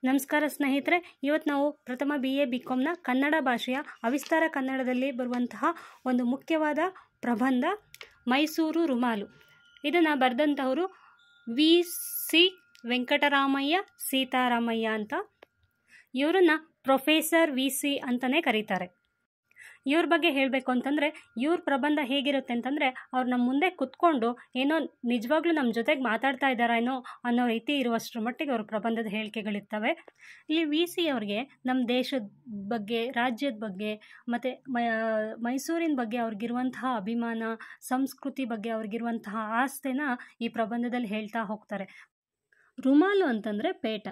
ನಮಸ್ಕಾರ ಸ್ನೇಹಿತರೆ, ಇವತ್ತು ನಾವು ಪ್ರಥಮ BA BComನ ಕನ್ನಡ ಭಾಷೆಯ ಅವಿಸ್ತಾರ ಕನ್ನಡದಲ್ಲಿ ಬರುವಂತಹ ಒಂದು ಮುಖ್ಯವಾದ ಪ್ರಬಂಧ ಮೈಸೂರು ರುಮಾಲು. ಇದನ್ನು ಬರೆದಂತಹವರು VC ವೆಂಕಟರಾಮಯ್ಯ ಸೀತಾರಾಮಯ್ಯ ಅಂತ. ಇವರನ್ನ ಪ್ರೊಫೆಸರ್ VC ಅಂತಲೇ ಕರೀತಾರೆ. ಇವ್ರ ಬಗ್ಗೆ ಹೇಳಬೇಕು ಅಂತಂದರೆ, ಇವ್ರ ಪ್ರಬಂಧ ಹೇಗಿರುತ್ತೆ ಅಂತಂದರೆ, ಅವ್ರು ನಮ್ಮ ಮುಂದೆ ಕುತ್ಕೊಂಡು ಏನೋ ನಿಜವಾಗ್ಲೂ ನಮ್ಮ ಜೊತೆಗೆ ಮಾತಾಡ್ತಾ ಇದ್ದಾರೇನೋ ಅನ್ನೋ ರೀತಿ ಇರುವಷ್ಟರ ಮಟ್ಟಿಗೆ ಅವ್ರ ಪ್ರಬಂಧದ ಹೇಳಿಕೆಗಳಿರ್ತವೆ. ಇಲ್ಲಿ VC ಅವ್ರಿಗೆ ನಮ್ಮ ದೇಶದ ಬಗ್ಗೆ, ರಾಜ್ಯದ ಬಗ್ಗೆ ಮತ್ತು ಮೈಸೂರಿನ ಬಗ್ಗೆ ಅವ್ರಿಗಿರುವಂತಹ ಅಭಿಮಾನ, ಸಂಸ್ಕೃತಿ ಬಗ್ಗೆ ಅವ್ರಿಗಿರುವಂತಹ ಆಸ್ಥೆನ ಈ ಪ್ರಬಂಧದಲ್ಲಿ ಹೇಳ್ತಾ ಹೋಗ್ತಾರೆ. ರುಮಾಲು ಅಂತಂದರೆ ಪೇಟ.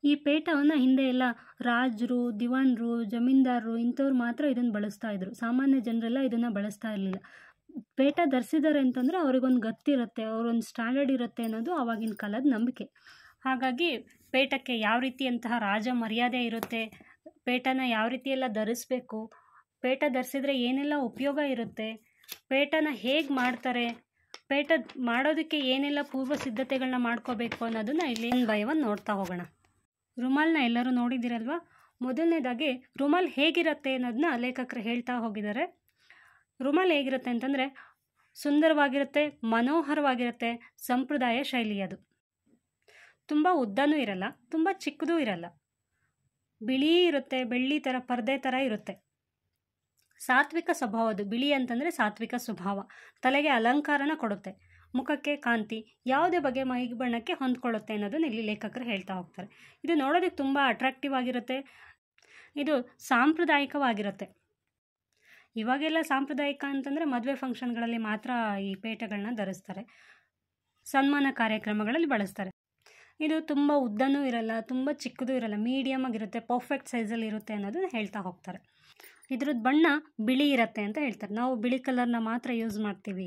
ಈ ಪೇಟವನ್ನು ಹಿಂದೆ ಎಲ್ಲ ರಾಜರು, ದಿವಾನರು, ಜಮೀನ್ದಾರರು ಇಂಥವ್ರು ಮಾತ್ರ ಇದನ್ನು ಬಳಸ್ತಾ ಇದ್ರು. ಸಾಮಾನ್ಯ ಜನರೆಲ್ಲ ಇದನ್ನು ಬಳಸ್ತಾ ಇರಲಿಲ್ಲ. ಪೇಟ ಧರಿಸಿದ್ದಾರೆ ಅಂತಂದರೆ ಅವ್ರಿಗೊಂದು ಗತ್ತಿರುತ್ತೆ, ಅವ್ರೊಂದು ಸ್ಟ್ಯಾಂಡರ್ಡ್ ಇರುತ್ತೆ ಅನ್ನೋದು ಆವಾಗಿನ ಕಾಲದ ನಂಬಿಕೆ. ಹಾಗಾಗಿ ಪೇಟಕ್ಕೆ ಯಾವ ರೀತಿಯಂತಹ ರಾಜ ಮರ್ಯಾದೆ ಇರುತ್ತೆ, ಪೇಟನ ಯಾವ ರೀತಿಯೆಲ್ಲ ಧರಿಸ್ಬೇಕು, ಪೇಟ ಧರಿಸಿದ್ರೆ ಏನೆಲ್ಲ ಉಪಯೋಗ ಇರುತ್ತೆ, ಪೇಟನ ಹೇಗೆ ಮಾಡ್ತಾರೆ, ಪೇಟ ಮಾಡೋದಕ್ಕೆ ಏನೆಲ್ಲ ಪೂರ್ವ ಸಿದ್ಧತೆಗಳನ್ನ ಮಾಡ್ಕೋಬೇಕು ಅನ್ನೋದನ್ನ ಇಲ್ಲಿ ಒಂದು ಬೈ ಒಂದು ನೋಡ್ತಾ ಹೋಗೋಣ. ರುಮಾಲ್ನ ಎಲ್ಲರೂ ನೋಡಿದ್ದೀರಲ್ವ. ಮೊದಲನೇದಾಗಿ ರುಮಾಲ್ ಹೇಗಿರುತ್ತೆ ಅನ್ನೋದನ್ನ ಲೇಖಕರು ಹೇಳ್ತಾ ಹೋಗಿದ್ದಾರೆ. ರುಮಾಲ್ ಹೇಗಿರುತ್ತೆ ಅಂತಂದರೆ ಸುಂದರವಾಗಿರುತ್ತೆ, ಮನೋಹರವಾಗಿರುತ್ತೆ, ಸಂಪ್ರದಾಯ ಶೈಲಿ. ಅದು ತುಂಬ ಉದ್ದನೂ ಇರಲ್ಲ, ತುಂಬ ಚಿಕ್ಕದೂ ಇರಲ್ಲ, ಬಿಳಿ ಇರುತ್ತೆ, ಬೆಳ್ಳಿ ಥರ ಪರ್ದೆ ಥರ ಇರುತ್ತೆ. ಸಾತ್ವಿಕ ಸ್ವಭಾವದು. ಬಿಳಿ ಅಂತಂದರೆ ಸಾತ್ವಿಕ ಸ್ವಭಾವ. ತಲೆಗೆ ಅಲಂಕಾರನ ಕೊಡುತ್ತೆ, ಮುಖಕ್ಕೆ ಕಾಂತಿ, ಯಾವುದೇ ಬಗೆ ಮೈ ಬಣ್ಣಕ್ಕೆ ಹೊಂದ್ಕೊಳ್ಳುತ್ತೆ ಅನ್ನೋದನ್ನ ಇಲ್ಲಿ ಲೇಖಕರು ಹೇಳ್ತಾ ಹೋಗ್ತಾರೆ. ಇದು ನೋಡೋದಕ್ಕೆ ತುಂಬ ಅಟ್ರಾಕ್ಟಿವ್ ಆಗಿರುತ್ತೆ. ಇದು ಸಾಂಪ್ರದಾಯಿಕವಾಗಿರುತ್ತೆ. ಇವಾಗೆಲ್ಲ ಸಾಂಪ್ರದಾಯಿಕ ಅಂತಂದರೆ ಮದುವೆ ಫಂಕ್ಷನ್ಗಳಲ್ಲಿ ಮಾತ್ರ ಈ ಪೇಟಗಳನ್ನ ಧರಿಸ್ತಾರೆ, ಸನ್ಮಾನ ಕಾರ್ಯಕ್ರಮಗಳಲ್ಲಿ ಬಳಸ್ತಾರೆ. ಇದು ತುಂಬ ಉದ್ದನೂ ಇರಲ್ಲ, ತುಂಬ ಚಿಕ್ಕದೂ ಇರಲ್ಲ, ಮೀಡಿಯಮ್ ಆಗಿರುತ್ತೆ, ಪರ್ಫೆಕ್ಟ್ ಸೈಜಲ್ಲಿ ಇರುತ್ತೆ ಅನ್ನೋದನ್ನ ಹೇಳ್ತಾ ಹೋಗ್ತಾರೆ. ಇದ್ರದ್ದು ಬಣ್ಣ ಬಿಳಿ ಇರುತ್ತೆ ಅಂತ ಹೇಳ್ತಾರೆ. ನಾವು ಬಿಳಿ ಕಲರ್ನ ಮಾತ್ರ ಯೂಸ್ ಮಾಡ್ತೀವಿ.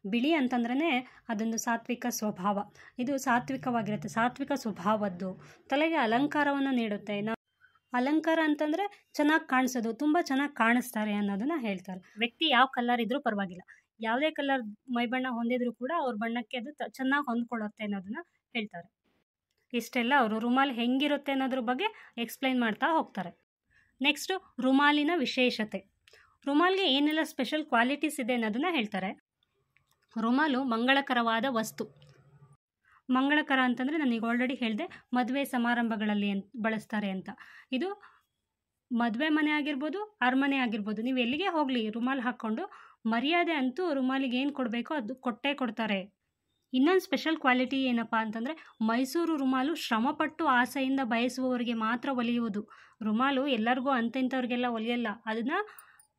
ಬಿಳಿ ಅಂತಂದ್ರೇ ಅದೊಂದು ಸಾತ್ವಿಕ ಸ್ವಭಾವ. ಇದು ಸಾತ್ವಿಕವಾಗಿರುತ್ತೆ, ಸಾತ್ವಿಕ ಸ್ವಭಾವದ್ದು. ತಲೆಗೆ ಅಲಂಕಾರವನ್ನು ನೀಡುತ್ತೆ. ಅಲಂಕಾರ ಅಂತಂದರೆ ಚೆನ್ನಾಗಿ ಕಾಣಿಸೋದು, ತುಂಬ ಚೆನ್ನಾಗಿ ಕಾಣಿಸ್ತಾರೆ ಅನ್ನೋದನ್ನ ಹೇಳ್ತಾರೆ. ವ್ಯಕ್ತಿ ಯಾವ ಕಲರ್ ಇದ್ರೂ ಪರವಾಗಿಲ್ಲ, ಯಾವುದೇ ಕಲರ್ ಮೈಬಣ್ಣ ಹೊಂದಿದ್ರೂ ಕೂಡ ಅವ್ರ ಬಣ್ಣಕ್ಕೆ ಅದು ಚೆನ್ನಾಗಿ ಹೊಂದ್ಕೊಳ್ಳುತ್ತೆ ಅನ್ನೋದನ್ನ ಹೇಳ್ತಾರೆ. ಇಷ್ಟೆಲ್ಲ ಅವರು ರುಮಾಲ್ ಹೆಂಗಿರುತ್ತೆ ಅನ್ನೋದ್ರ ಬಗ್ಗೆ ಎಕ್ಸ್ಪ್ಲೈನ್ ಮಾಡ್ತಾ ಹೋಗ್ತಾರೆ. ನೆಕ್ಸ್ಟು ರುಮಾಲಿನ ವಿಶೇಷತೆ. ರುಮಾಲ್ಗೆ ಏನೆಲ್ಲ ಸ್ಪೆಷಲ್ ಕ್ವಾಲಿಟೀಸ್ ಇದೆ ಅನ್ನೋದನ್ನ ಹೇಳ್ತಾರೆ. ರುಮಾಲು ಮಂಗಳಕರವಾದ ವಸ್ತು. ಮಂಗಳಕರ ಅಂತಂದರೆ ನನಗೆ ಆಲ್ರೆಡಿ ಹೇಳಿದೆ, ಮದುವೆ ಸಮಾರಂಭಗಳಲ್ಲಿ ಬಳಸ್ತಾರೆ ಅಂತ. ಇದು ಮದುವೆ ಮನೆ ಆಗಿರ್ಬೋದು, ಅರಮನೆ ಆಗಿರ್ಬೋದು, ನೀವು ಎಲ್ಲಿಗೆ ಹೋಗಲಿ ರುಮಾಲು ಹಾಕ್ಕೊಂಡು ಮರ್ಯಾದೆ ಅಂತೂ ರುಮಾಲಿಗೆ ಏನು ಕೊಡಬೇಕೋ ಅದು ಕೊಟ್ಟೇ ಕೊಡ್ತಾರೆ. ಇನ್ನೊಂದು ಸ್ಪೆಷಲ್ ಕ್ವಾಲಿಟಿ ಏನಪ್ಪ ಅಂತಂದರೆ, ಮೈಸೂರು ರುಮಾಲು ಶ್ರಮಪಟ್ಟು ಆಸೆಯಿಂದ ಬಯಸುವವರಿಗೆ ಮಾತ್ರ ಒಲಿಯುವುದು. ರುಮಾಲು ಎಲ್ಲರಿಗೂ ಅಂಥವ್ರಿಗೆಲ್ಲ ಒಲಿಯಲ್ಲ. ಅದನ್ನು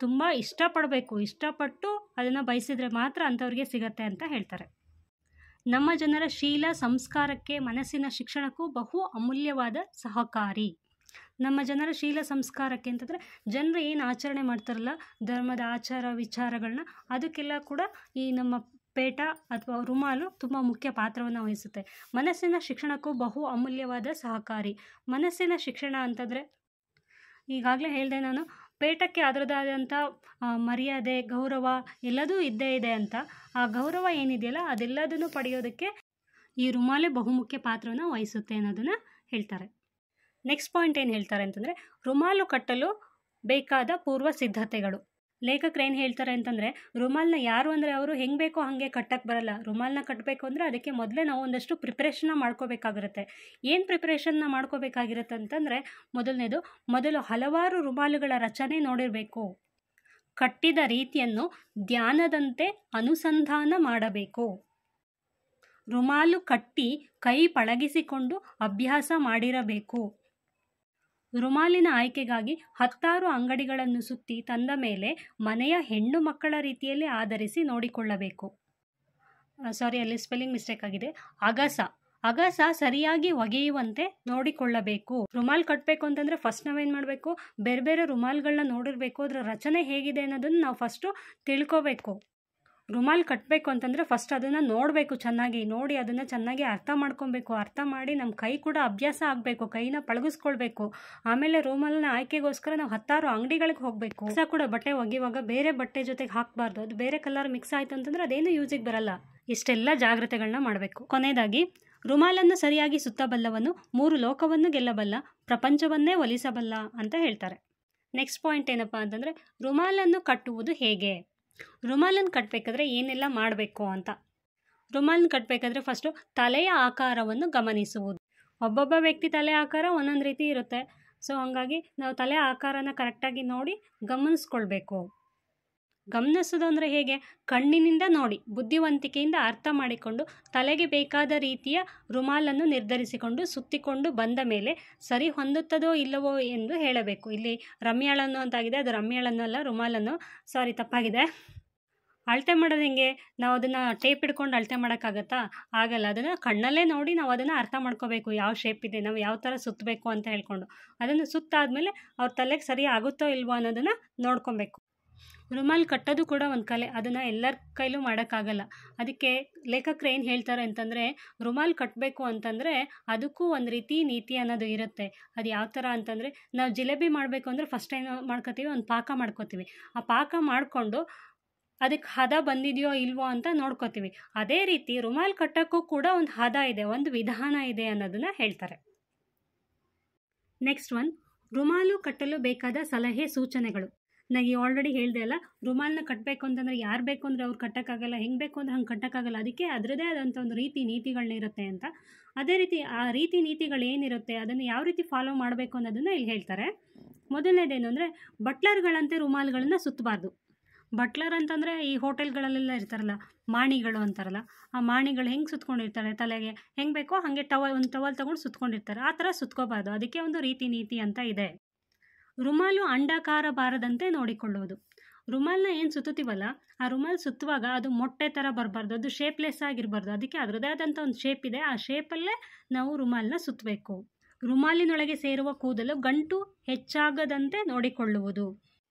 ತುಂಬ ಇಷ್ಟಪಡಬೇಕು, ಇಷ್ಟಪಟ್ಟು ಅದನ್ನು ಬಯಸಿದ್ರೆ ಮಾತ್ರ ಅಂಥವ್ರಿಗೆ ಸಿಗತ್ತೆ ಅಂತ ಹೇಳ್ತಾರೆ. ನಮ್ಮ ಜನರ ಶೀಲ ಸಂಸ್ಕಾರಕ್ಕೆ, ಮನಸ್ಸಿನ ಶಿಕ್ಷಣಕ್ಕೂ ಬಹು ಅಮೂಲ್ಯವಾದ ಸಹಕಾರಿ. ನಮ್ಮ ಜನರ ಶೀಲ ಸಂಸ್ಕಾರಕ್ಕೆ ಅಂತಂದರೆ ಜನರು ಏನು ಆಚರಣೆ ಮಾಡ್ತಾರಲ್ಲ, ಧರ್ಮದ ಆಚಾರ ವಿಚಾರಗಳನ್ನ, ಅದಕ್ಕೆಲ್ಲ ಕೂಡ ಈ ನಮ್ಮ ಪೇಟ ಅಥವಾ ರುಮಾಲು ತುಂಬ ಮುಖ್ಯ ಪಾತ್ರವನ್ನು ವಹಿಸುತ್ತೆ. ಮನಸ್ಸಿನ ಶಿಕ್ಷಣಕ್ಕೂ ಬಹು ಅಮೂಲ್ಯವಾದ ಸಹಕಾರಿ. ಮನಸ್ಸಿನ ಶಿಕ್ಷಣ ಅಂತಂದರೆ ಈಗಾಗಲೇ ಹೇಳಿದೆ ನಾನು, ಪೇಟಕ್ಕೆ ಅದರದಾದಂಥ ಮರ್ಯಾದೆ, ಗೌರವ ಎಲ್ಲದೂ ಇದ್ದೇ ಇದೆ ಅಂತ. ಆ ಗೌರವ ಏನಿದೆಯಲ್ಲ ಅದೆಲ್ಲದನ್ನು ಪಡೆಯೋದಕ್ಕೆ ಈ ರುಮಾಲೇ ಬಹುಮುಖ್ಯ ಪಾತ್ರವನ್ನು ವಹಿಸುತ್ತೆ ಅನ್ನೋದನ್ನು ಹೇಳ್ತಾರೆ. ನೆಕ್ಸ್ಟ್ ಪಾಯಿಂಟ್ ಏನು ಹೇಳ್ತಾರೆ ಅಂತಂದರೆ, ರುಮಾಲು ಕಟ್ಟಲು ಬೇಕಾದ ಪೂರ್ವ ಸಿದ್ಧತೆಗಳು. ಲೇಖಕರು ಏನು ಹೇಳ್ತಾರೆ ಅಂತಂದರೆ, ರುಮಾಲ್ನ ಯಾರು ಅಂದರೆ ಅವರು ಹೆಂಗೆ ಬೇಕೋ ಹಾಗೆ ಕಟ್ಟಕ್ಕೆ ಬರಲ್ಲ. ರುಮಾಲ್ನ ಕಟ್ಟಬೇಕು ಅಂದರೆ ಅದಕ್ಕೆ ಮೊದಲೇ ನಾವು ಒಂದಷ್ಟು ಪ್ರಿಪ್ರೇಷನ್ನ ಮಾಡ್ಕೋಬೇಕಾಗಿರುತ್ತೆ. ಏನು ಪ್ರಿಪ್ರೇಷನ್ನ ಮಾಡ್ಕೋಬೇಕಾಗಿರುತ್ತೆ ಅಂತಂದರೆ, ಮೊದಲು ಹಲವಾರು ರುಮಾಲುಗಳ ರಚನೆ ನೋಡಿರಬೇಕು. ಕಟ್ಟಿದ ರೀತಿಯನ್ನು ಧ್ಯಾನದಂತೆ ಅನುಸಂಧಾನ ಮಾಡಬೇಕು. ರುಮಾಲು ಕಟ್ಟಿ ಕೈ ಪಳಗಿಸಿಕೊಂಡು ಅಭ್ಯಾಸ ಮಾಡಿರಬೇಕು. ರುಮಾಲಿನ ಆಯ್ಕೆಗಾಗಿ 10 ಅಂಗಡಿಗಳನ್ನು ಸುತ್ತಿ ತಂದ ಮೇಲೆ ಮನೆಯ ಹೆಣ್ಣು ಮಕ್ಕಳ ರೀತಿಯಲ್ಲಿ ಆಧರಿಸಿ ನೋಡಿಕೊಳ್ಳಬೇಕು. ಅಲ್ಲಿ ಸ್ಪೆಲ್ಲಿಂಗ್ ಮಿಸ್ಟೇಕ್ ಆಗಿದೆ. ಅಗಸ ಸರಿಯಾಗಿ ಒಗೆಯುವಂತೆ ನೋಡಿಕೊಳ್ಳಬೇಕು. ರುಮಾಲ್ ಕಟ್ಟಬೇಕು ಅಂತಂದರೆ ಫಸ್ಟ್ ನಾವೇನು ಮಾಡಬೇಕು, ಬೇರೆ ಬೇರೆ ರುಮಾಲ್ಗಳನ್ನ ನೋಡಿರಬೇಕು. ಅದರ ರಚನೆ ಹೇಗಿದೆ ಅನ್ನೋದನ್ನು ನಾವು ಫಸ್ಟು ತಿಳ್ಕೋಬೇಕು. ರುಮಾಲ್ ಕಟ್ಟಬೇಕು ಅಂತಂದರೆ ಫಸ್ಟ್ ಅದನ್ನು ನೋಡಬೇಕು, ಚೆನ್ನಾಗಿ ನೋಡಿ ಅದನ್ನು ಚೆನ್ನಾಗಿ ಅರ್ಥ ಮಾಡ್ಕೊಬೇಕು. ಅರ್ಥ ಮಾಡಿ ನಮ್ಮ ಕೈ ಕೂಡ ಅಭ್ಯಾಸ ಆಗಬೇಕು, ಕೈನ ಪಳಗಿಸ್ಕೊಳ್ಬೇಕು. ಆಮೇಲೆ ರುಮಾಲ್ನ ಆಯ್ಕೆಗೋಸ್ಕರ ನಾವು 10 ಅಂಗಡಿಗಳಿಗೆ ಹೋಗಬೇಕು. ಕೂಡ ಬಟ್ಟೆ ಒಗೆಯುವಾಗ ಬೇರೆ ಬಟ್ಟೆ ಜೊತೆಗೆ ಹಾಕಬಾರ್ದು. ಅದು ಬೇರೆ ಕಲರ್ ಮಿಕ್ಸ್ ಆಯಿತು ಅಂತಂದರೆ ಅದೇನು ಯೂಸಿಗೆ ಬರಲ್ಲ. ಇಷ್ಟೆಲ್ಲ ಜಾಗ್ರತೆಗಳನ್ನ ಮಾಡಬೇಕು. ಕೊನೆಯದಾಗಿ ರುಮಾಲನ್ನು ಸರಿಯಾಗಿ ಸುತ್ತಬಲ್ಲವನು 3 ಲೋಕವನ್ನು ಗೆಲ್ಲಬಲ್ಲ, ಪ್ರಪಂಚವನ್ನೇ ಒಲಿಸಬಲ್ಲ ಅಂತ ಹೇಳ್ತಾರೆ. ನೆಕ್ಸ್ಟ್ ಪಾಯಿಂಟ್ ಏನಪ್ಪ ಅಂತಂದರೆ, ರುಮಾಲನ್ನು ಕಟ್ಟುವುದು ಹೇಗೆ? ರುಮಾಲನ್ನು ಕಟ್ಟಬೇಕಾದ್ರೆ ಏನೆಲ್ಲ ಮಾಡಬೇಕು ಅಂತ. ರುಮಾಲನ್ನು ಕಟ್ಟಬೇಕಾದ್ರೆ ಫಸ್ಟು ತಲೆಯ ಆಕಾರವನ್ನು ಗಮನಿಸುವುದು. ಒಬ್ಬೊಬ್ಬ ವ್ಯಕ್ತಿ ತಲೆ ಆಕಾರ ಒಂದೊಂದು ರೀತಿ ಇರುತ್ತೆ. ಸೊ ಹಾಗಾಗಿ ನಾವು ತಲೆ ಆಕಾರನ ಕರೆಕ್ಟಾಗಿ ನೋಡಿ ಗಮನಿಸ್ಕೊಳ್ಬೇಕು. ಗಮನಿಸೋದು ಅಂದರೆ ಹೇಗೆ? ಕಣ್ಣಿನಿಂದ ನೋಡಿ ಬುದ್ಧಿವಂತಿಕೆಯಿಂದ ಅರ್ಥ ಮಾಡಿಕೊಂಡು ತಲೆಗೆ ಬೇಕಾದ ರೀತಿಯ ರುಮಾಲನ್ನು ನಿರ್ಧರಿಸಿಕೊಂಡು ಸುತ್ತಿಕೊಂಡು ಬಂದ ಮೇಲೆ ಸರಿ ಹೊಂದುತ್ತದೋ ಇಲ್ಲವೋ ಎಂದು ಹೇಳಬೇಕು. ಇಲ್ಲಿ ರಮ್ಯಾಳನ್ನು ಅಂತಾಗಿದೆ, ಅದು ರಮ್ಯಾಳನ್ನು ಅಲ್ಲ, ರುಮಾಲನ್ನು. ಸಾರಿ, ತಪ್ಪಾಗಿದೆ. ಅಳತೆ ಮಾಡೋದು ಹೆಂಗೆ? ನಾವು ಅದನ್ನು ಟೇಪ್ ಹಿಡ್ಕೊಂಡು ಅಳತೆ ಮಾಡೋಕ್ಕಾಗತ್ತಾ? ಆಗಲ್ಲ. ಅದನ್ನು ಕಣ್ಣಲ್ಲೇ ನೋಡಿ ನಾವು ಅದನ್ನು ಅರ್ಥ ಮಾಡ್ಕೋಬೇಕು, ಯಾವ ಶೇಪ್ ಇದೆ, ನಾವು ಯಾವ ಥರ ಸುತ್ತಬೇಕು ಅಂತ ಹೇಳ್ಕೊಂಡು. ಅದನ್ನು ಸುತ್ತಾದ್ಮೇಲೆ ಅವ್ರ ತಲೆಗೆ ಸರಿ ಆಗುತ್ತೋ ಇಲ್ವೋ ಅನ್ನೋದನ್ನು ನೋಡ್ಕೊಬೇಕು. ರುಮಾಲ್ ಕಟ್ಟೋದು ಕೂಡ ಒಂದು ಕಲೆ, ಅದನ್ನು ಎಲ್ಲರ ಕೈಲೂ ಮಾಡೋಕ್ಕಾಗಲ್ಲ. ಅದಕ್ಕೆ ಲೇಖಕರು ಏನು ಹೇಳ್ತಾರೆ ಅಂತಂದರೆ, ರುಮಾಲ್ ಕಟ್ಟಬೇಕು ಅಂತಂದರೆ ಅದಕ್ಕೂ ಒಂದು ರೀತಿ ನೀತಿ ಅನ್ನೋದು ಇರುತ್ತೆ. ಅದು ಯಾವ ಥರ ಅಂತಂದರೆ, ನಾವು ಜಿಲೇಬಿ ಮಾಡಬೇಕು ಅಂದರೆ ಫಸ್ಟ್ ಏನು ಮಾಡ್ಕೋತೀವಿ, ಒಂದು ಪಾಕ ಮಾಡ್ಕೋತೀವಿ. ಆ ಪಾಕ ಮಾಡಿಕೊಂಡು ಅದಕ್ಕೆ ಹದ ಬಂದಿದೆಯೋ ಇಲ್ವೋ ಅಂತ ನೋಡ್ಕೋತೀವಿ. ಅದೇ ರೀತಿ ರುಮಾಲ್ ಕಟ್ಟೋಕ್ಕೂ ಕೂಡ ಒಂದು ಹದ ಇದೆ, ಒಂದು ವಿಧಾನ ಇದೆ ಅನ್ನೋದನ್ನು ಹೇಳ್ತಾರೆ. ನೆಕ್ಸ್ಟ್ ಒನ್, ರುಮಾಲು ಕಟ್ಟಲು ಬೇಕಾದ ಸಲಹೆ ಸೂಚನೆಗಳು. ನನಗೆ ಆಲ್ರೆಡಿ ಹೇಳಿದೆ ಅಲ್ಲ, ರುಮಾಲನ್ನ ಕಟ್ಟಬೇಕು ಅಂತಂದರೆ ಯಾರು ಬೇಕು ಅಂದರೆ ಅವ್ರು ಕಟ್ಟೋಕ್ಕಾಗಲ್ಲ, ಹೆಂಗೆ ಬೇಕು ಅಂದರೆ ಹಂಗೆ ಕಟ್ಟೋಕ್ಕಾಗಲ್ಲ. ಅದಕ್ಕೆ ಅದರದೇ ಆದಂಥ ಒಂದು ರೀತಿ ನೀತಿಗಳನ್ನ ಇರುತ್ತೆ ಅಂತ. ಅದೇ ರೀತಿ ಆ ರೀತಿ ನೀತಿಗಳು ಏನಿರುತ್ತೆ ಅದನ್ನು ಯಾವ ರೀತಿ ಫಾಲೋ ಮಾಡಬೇಕು ಅನ್ನೋದನ್ನು ಇಲ್ಲಿ ಹೇಳ್ತಾರೆ. ಮೊದಲನೇದೇನು ಅಂದರೆ, ಬಟ್ಲರ್ಗಳಂತೆ ರುಮಾಲುಗಳನ್ನು ಸುತ್ತಬಾರ್ದು. ಬಟ್ಲರ್ ಅಂತಂದರೆ ಈ ಹೋಟೆಲ್ಗಳಲ್ಲೆಲ್ಲ ಇರ್ತಾರಲ್ಲ, ಮಾಣಿಗಳು ಅಂತಾರಲ್ಲ, ಆ ಮಾಣಿಗಳು ಹೆಂಗೆ ಸುತ್ಕೊಂಡಿರ್ತಾರೆ ತಲೆಗೆ, ಹೆಂಗೆ ಬೇಕೋ ಹಾಗೆ ಒಂದು ಟವಲ್ ತೊಗೊಂಡು ಸುತ್ಕೊಂಡಿರ್ತಾರೆ. ಆ ಥರ ಸುತ್ಕೋಬಾರ್ದು. ಅದಕ್ಕೆ ಒಂದು ರೀತಿ ನೀತಿ ಅಂತ ಇದೆ. ರುಮಾಲು ಅಂಡಾಕಾರ ಬಾರದಂತೆ ನೋಡಿಕೊಳ್ಳುವುದು. ರುಮಾಲನ್ನ ಏನು ಸುತ್ತೀವಲ್ಲ, ಆ ರುಮಾಲು ಸುತ್ತುವಾಗ ಅದು ಮೊಟ್ಟೆ ಥರ ಬರಬಾರ್ದು, ಅದು ಶೇಪ್ಲೆಸ್ ಆಗಿರಬಾರ್ದು. ಅದಕ್ಕೆ ಅದರದೇ ಆದಂಥ ಒಂದು ಶೇಪ್ ಇದೆ, ಆ ಶೇಪಲ್ಲೇ ನಾವು ರುಮಾಲನ್ನ ಸುತ್ತಬೇಕು. ರುಮಾಲಿನೊಳಗೆ ಸೇರುವ ಕೂದಲು ಗಂಟು ಹೆಚ್ಚಾಗದಂತೆ ನೋಡಿಕೊಳ್ಳುವುದು.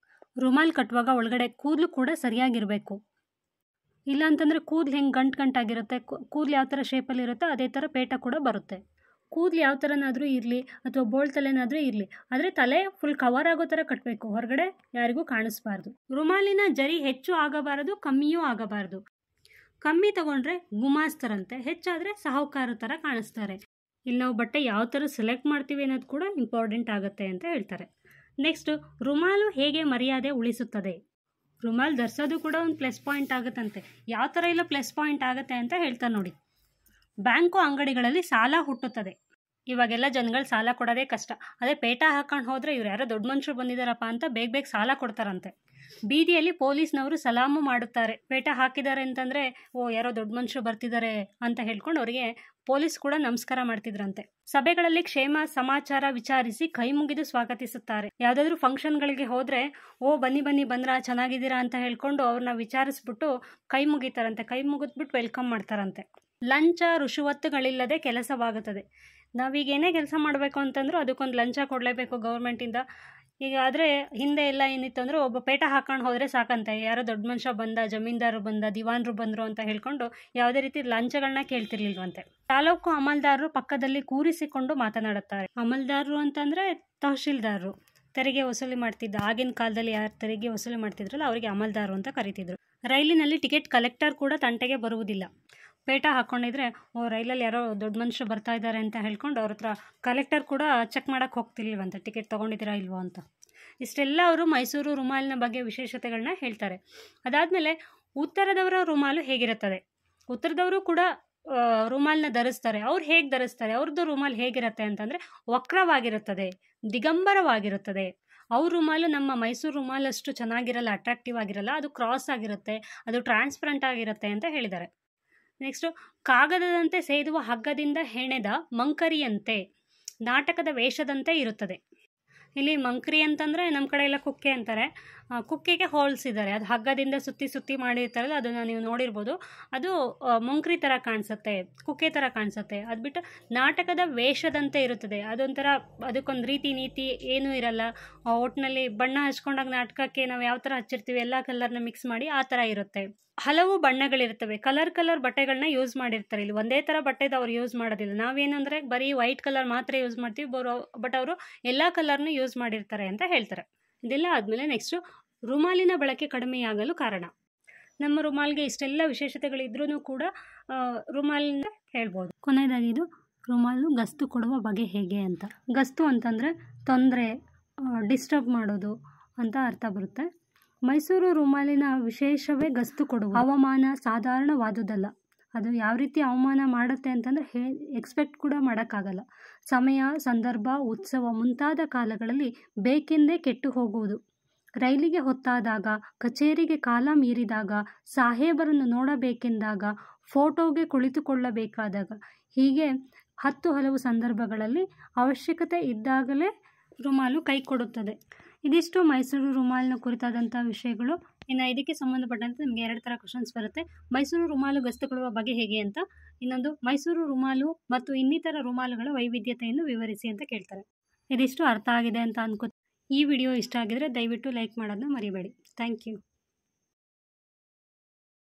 ರುಮಾಲ್ ಕಟ್ಟುವಾಗ ಒಳಗಡೆ ಕೂದಲು ಕೂಡ ಸರಿಯಾಗಿರಬೇಕು. ಇಲ್ಲ ಅಂತಂದರೆ ಕೂದಲು ಹೆಂಗೆ ಗಂಟಾಗಿರುತ್ತೆ, ಕೂದಲು ಯಾವ ಥರ ಶೇಪಲ್ಲಿ ಇರುತ್ತೋ ಅದೇ ಥರ ಪೇಟ ಕೂಡ ಬರುತ್ತೆ. ಕೂದಲು ಯಾವ ಥರನಾದರೂ ಇರಲಿ ಅಥವಾ ಬೋಳ್ ತಲೆನಾದರೂ ಇರಲಿ, ಆದರೆ ತಲೆ ಫುಲ್ ಕವರ್ ಆಗೋ ಥರ ಕಟ್ಟಬೇಕು, ಹೊರಗಡೆ ಯಾರಿಗೂ ಕಾಣಿಸ್ಬಾರ್ದು. ರುಮಾಲಿನ ಜರಿ ಹೆಚ್ಚು ಆಗಬಾರದು, ಕಮ್ಮಿಯೂ ಆಗಬಾರ್ದು. ಕಮ್ಮಿ ತಗೊಂಡ್ರೆ ಗುಮಾಸ್ತರಂತೆ, ಹೆಚ್ಚಾದರೆ ಸಾಹುಕಾರ ಥರ ಕಾಣಿಸ್ತಾರೆ. ಇಲ್ಲಿ ನಾವು ಬಟ್ಟೆ ಯಾವ ಥರ ಸೆಲೆಕ್ಟ್ ಮಾಡ್ತೀವಿ ಅನ್ನೋದು ಕೂಡ ಇಂಪಾರ್ಟೆಂಟ್ ಆಗುತ್ತೆ ಅಂತ ಹೇಳ್ತಾರೆ. ನೆಕ್ಸ್ಟು, ರುಮಾಲು ಹೇಗೆ ಮರ್ಯಾದೆ ಉಳಿಸುತ್ತದೆ. ರುಮಾಲ್ ಧರಿಸೋದು ಕೂಡ ಒಂದು ಪ್ಲಸ್ ಪಾಯಿಂಟ್ ಆಗುತ್ತಂತೆ. ಯಾವ ಥರ ಇಲ್ಲ ಪ್ಲಸ್ ಪಾಯಿಂಟ್ ಆಗುತ್ತೆ ಅಂತ ಹೇಳ್ತಾರೆ ನೋಡಿ. ಬ್ಯಾಂಕು ಅಂಗಡಿಗಳಲ್ಲಿ ಸಾಲ ಹುಟ್ಟುತ್ತದೆ. ಇವಾಗೆಲ್ಲ ಜನಗಳು ಸಾಲ ಕೊಡೋದೇ ಕಷ್ಟ. ಅದೇ ಪೇಟ ಹಾಕೊಂಡು ಹೋದರೆ ಇವ್ರು ಯಾರೋ ದೊಡ್ಡ ಮನುಷ್ಯರು ಬಂದಿದ್ದಾರಪ್ಪ ಅಂತ ಬೇಗ ಬೇಗ ಸಾಲ ಕೊಡ್ತಾರಂತೆ. ಬೀದಿಯಲ್ಲಿ ಪೊಲೀಸ್ನವರು ಸಲಾಮು ಮಾಡುತ್ತಾರೆ. ಪೇಟ ಹಾಕಿದ್ದಾರೆ ಅಂತಂದರೆ ಯಾರೋ ದೊಡ್ಡ ಮನುಷ್ಯರು ಬರ್ತಿದ್ದಾರೆ ಅಂತ ಹೇಳ್ಕೊಂಡು ಅವರಿಗೆ ಪೊಲೀಸ್ ಕೂಡ ನಮಸ್ಕಾರ ಮಾಡ್ತಿದ್ರಂತೆ. ಸಭೆಗಳಲ್ಲಿ ಕ್ಷೇಮ ಸಮಾಚಾರ ವಿಚಾರಿಸಿ ಕೈ ಮುಗಿದು ಸ್ವಾಗತಿಸುತ್ತಾರೆ. ಯಾವುದಾದ್ರೂ ಫಂಕ್ಷನ್ಗಳಿಗೆ ಹೋದರೆ ಬನ್ನಿ ಬನ್ನಿ ಬಂದ್ರಾ, ಚೆನ್ನಾಗಿದ್ದೀರಾ ಅಂತ ಹೇಳ್ಕೊಂಡು ಅವ್ರನ್ನ ವಿಚಾರಿಸ್ಬಿಟ್ಟು ಕೈ ಮುಗಿತಾರಂತೆ. ಕೈ ಮುಗಿದ್ಬಿಟ್ಟು ವೆಲ್ಕಮ್ ಮಾಡ್ತಾರಂತೆ. ಲಂಚ ರುಷುವತ್ತುಗಳಿಲ್ಲದೆ ಕೆಲಸವಾಗುತ್ತದೆ. ನಾವೀಗ ಏನೇ ಕೆಲಸ ಮಾಡಬೇಕು ಅಂತಂದ್ರೂ ಅದಕ್ಕೊಂದು ಲಂಚ ಕೊಡಲೇಬೇಕು ಗೌರ್ಮೆಂಟಿಂದ. ಈಗ ಆದರೆ ಹಿಂದೆ ಎಲ್ಲ ಏನಿತ್ತು ಅಂದರೆ ಒಬ್ಬ ಪೇಟ ಹಾಕೊಂಡು ಹೋದರೆ ಸಾಕಂತೆ, ಯಾರೋ ದೊಡ್ಡ ಮನುಷ್ಯ ಬಂದ, ಜಮೀನ್ದಾರರು ಬಂದ, ದಿವಾನರು ಬಂದರು ಅಂತ ಹೇಳ್ಕೊಂಡು ಯಾವುದೇ ರೀತಿ ಲಂಚಗಳನ್ನ ಕೇಳ್ತಿರ್ಲಿಲ್ವಂತೆ. ತಾಲೂಕು ಅಮಲ್ದಾರರು ಪಕ್ಕದಲ್ಲಿ ಕೂರಿಸಿಕೊಂಡು ಮಾತನಾಡುತ್ತಾರೆ. ಅಮಲ್ದಾರರು ಅಂತಂದರೆ ತಹಶೀಲ್ದಾರರು, ತೆರಿಗೆ ವಸೂಲಿ ಮಾಡ್ತಿದ್ದ. ಆಗಿನ ಕಾಲದಲ್ಲಿ ಯಾರು ತೆರಿಗೆ ವಸೂಲಿ ಮಾಡ್ತಿದ್ರಲ್ಲ ಅವರಿಗೆ ಅಮಲ್ದಾರರು ಅಂತ ಕರಿತಿದ್ರು. ರೈಲಿನಲ್ಲಿ ಟಿಕೆಟ್ ಕಲೆಕ್ಟರ್ ಕೂಡ ತಂಟೆಗೆ ಬರುವುದಿಲ್ಲ. ಪೇಟ ಹಾಕ್ಕೊಂಡಿದ್ರೆ ರೈಲಲ್ಲಿ ಯಾರೋ ದೊಡ್ಡ ಮನುಷ್ಯರು ಬರ್ತಾ ಇದ್ದಾರೆ ಅಂತ ಹೇಳ್ಕೊಂಡು ಅವ್ರ ಹತ್ರ ಕಲೆಕ್ಟರ್ ಕೂಡ ಚೆಕ್ ಮಾಡೋಕ್ಕೆ ಹೋಗ್ತಿರ್ಲಿಲ್ವಂತೆ, ಟಿಕೆಟ್ ತೊಗೊಂಡಿದ್ದೀರಾ ಇಲ್ವೋ ಅಂತ. ಇಷ್ಟೆಲ್ಲ ಅವರು ಮೈಸೂರು ರುಮಾಲಿನ ಬಗ್ಗೆ ವಿಶೇಷತೆಗಳನ್ನ ಹೇಳ್ತಾರೆ. ಅದಾದಮೇಲೆ ಉತ್ತರದವರ ರುಮಾಲು ಹೇಗಿರುತ್ತದೆ. ಉತ್ತರದವರು ಕೂಡ ರುಮಾಲನ್ನ ಧರಿಸ್ತಾರೆ. ಅವ್ರು ಹೇಗೆ ಧರಿಸ್ತಾರೆ, ಅವ್ರದ್ದು ರುಮಾಲು ಹೇಗಿರುತ್ತೆ ಅಂತಂದರೆ ವಕ್ರವಾಗಿರುತ್ತದೆ, ದಿಗಂಬರವಾಗಿರುತ್ತದೆ. ಅವ್ರ ರುಮಾಲು ನಮ್ಮ ಮೈಸೂರು ರುಮಾಲಷ್ಟು ಚೆನ್ನಾಗಿರಲ್ಲ, ಅಟ್ರಾಕ್ಟಿವ್ ಆಗಿರಲ್ಲ. ಅದು ಕ್ರಾಸ್ ಆಗಿರುತ್ತೆ, ಅದು ಟ್ರಾನ್ಸ್ಪರೆಂಟ್ ಆಗಿರುತ್ತೆ ಅಂತ ಹೇಳಿದ್ದಾರೆ. ನೆಕ್ಸ್ಟು, ಕಾಗದದಂತೆ ಸೇದುವ ಹಗ್ಗದಿಂದ ಹೆಣೆದ ಮಂಕರಿಯಂತೆ ನಾಟಕದ ವೇಷದಂತೆ ಇರುತ್ತದೆ. ಇಲ್ಲಿ ಮಂಕರಿ ಅಂತಂದರೆ ನಮ್ಮ ಕಡೆ ಎಲ್ಲ ಕುಕ್ಕೆ ಅಂತಾರೆ. ಕುಕ್ಕೆಗೆ ಹೋಲಿಸಿದ್ದಾರೆ. ಅದು ಹಗ್ಗದಿಂದ ಸುತ್ತಿ ಸುತ್ತಿ ಮಾಡಿರ್ತಾರಲ್ಲ, ಅದನ್ನು ನೀವು ನೋಡಿರ್ಬೋದು. ಅದು ಮಂಕರಿ ಥರ ಕಾಣಿಸುತ್ತೆ, ಕುಕ್ಕೆ ಥರ ಕಾಣಿಸುತ್ತೆ. ಅದು ಬಿಟ್ಟು ನಾಟಕದ ವೇಷದಂತೆ ಇರುತ್ತದೆ. ಅದೊಂಥರ ಅದಕ್ಕೊಂದು ರೀತಿ ನೀತಿ ಏನೂ ಇರಲ್ಲ. ಒಟ್ಟಿನಲ್ಲಿ ಬಣ್ಣ ಹಚ್ಕೊಂಡಾಗ ನಾಟಕಕ್ಕೆ ನಾವು ಯಾವ ಥರ ಹಚ್ಚಿರ್ತೀವಿ ಎಲ್ಲ ಕಲರ್ನ ಮಿಕ್ಸ್ ಮಾಡಿ ಆ ಥರ ಇರುತ್ತೆ. ಹಲವು ಬಣ್ಣಗಳಿರ್ತವೆ. ಕಲರ್ ಬಟ್ಟೆಗಳನ್ನ ಯೂಸ್ ಮಾಡಿರ್ತಾರೆ. ಇಲ್ಲಿ ಒಂದೇ ಥರ ಬಟ್ಟೆದು ಅವ್ರು ಯೂಸ್ ಮಾಡೋದಿಲ್ಲ. ನಾವೇನಂದರೆ ಬರೀ ವೈಟ್ ಕಲರ್ ಮಾತ್ರ ಯೂಸ್ ಮಾಡ್ತೀವಿ, ಬಟ್ ಅವರು ಎಲ್ಲ ಕಲರ್ನ ಯೂಸ್ ಮಾಡಿರ್ತಾರೆ ಅಂತ ಹೇಳ್ತಾರೆ. ಇದೆಲ್ಲ ಆದಮೇಲೆ ನೆಕ್ಸ್ಟು, ರುಮಾಲಿನ ಬಳಕೆ ಕಡಿಮೆಯಾಗಲು ಕಾರಣ. ನಮ್ಮ ರುಮಾಲ್ಗೆ ಇಷ್ಟೆಲ್ಲ ವಿಶೇಷತೆಗಳಿದ್ರೂ ಕೂಡ ರುಮಾಲಿನ ಹೇಳ್ಬೋದು. ಕೊನೆಯದಾಗಿ ಇದು ರುಮಾಲು ಗಸ್ತು ಕೊಡುವ ಬಗೆ ಹೇಗೆ ಅಂತ. ಗಸ್ತು ಅಂತಂದರೆ ತೊಂದರೆ, ಡಿಸ್ಟರ್ಬ್ ಮಾಡೋದು ಅಂತ ಅರ್ಥ ಬರುತ್ತೆ. ಮೈಸೂರು ರುಮಾಲಿನ ವಿಶೇಷವೇ ಗಸ್ತು ಕೊಡುವುದು. ಹವಾಮಾನ ಸಾಧಾರಣವಾದುದಲ್ಲ. ಅದು ಯಾವ ರೀತಿ ಅವಮಾನ ಮಾಡುತ್ತೆ ಅಂತಂದರೆ ಎಕ್ಸ್ಪೆಕ್ಟ್ ಕೂಡ ಮಾಡೋಕ್ಕಾಗಲ್ಲ. ಸಮಯ, ಸಂದರ್ಭ, ಉತ್ಸವ ಮುಂತಾದ ಕಾಲಗಳಲ್ಲಿ ಬೇಕೆಂದೇ ಕೆಟ್ಟು ಹೋಗುವುದು. ರೈಲಿಗೆ ಹೊತ್ತಾದಾಗ, ಕಚೇರಿಗೆ ಕಾಲ ಮೀರಿದಾಗ, ಸಾಹೇಬರನ್ನು ನೋಡಬೇಕೆಂದಾಗ, ಫೋಟೋಗೆ ಕುಳಿತುಕೊಳ್ಳಬೇಕಾದಾಗ, ಹೀಗೆ ಹಲವು ಸಂದರ್ಭಗಳಲ್ಲಿ ಅವಶ್ಯಕತೆ ಇದ್ದಾಗಲೇ ರುಮಾಲು ಕೈ ಕೊಡುತ್ತದೆ. ಇದಿಷ್ಟು ಮೈಸೂರು ರುಮಾಲಿನ ಕುರಿತಾದಂಥ ವಿಷಯಗಳು. ಇನ್ನು ಇದಕ್ಕೆ ಸಂಬಂಧಪಟ್ಟಂತೆ ನಿಮಗೆ 2 ಥರ ಕ್ವಶನ್ಸ್ ಬರುತ್ತೆ. ಮೈಸೂರು ರುಮಾಲು ಗಸ್ತು ಕೊಡುವ ಬಗೆ ಹೇಗೆ ಅಂತ, ಇನ್ನೊಂದು ಮೈಸೂರು ರುಮಾಲು ಮತ್ತು ಇನ್ನಿತರ ರುಮಾಲುಗಳ ವೈವಿಧ್ಯತೆಯನ್ನು ವಿವರಿಸಿ ಅಂತ ಕೇಳ್ತಾರೆ. ಇದಿಷ್ಟು ಅರ್ಥ ಆಗಿದೆ ಅಂತ ಅನ್ಕೋತೀನಿ. ಈ ವಿಡಿಯೋ ಇಷ್ಟ ಆಗಿದ್ರೆ ದಯವಿಟ್ಟು ಲೈಕ್ ಮಾಡೋದನ್ನ ಮರಿಬೇಡಿ. Thank you.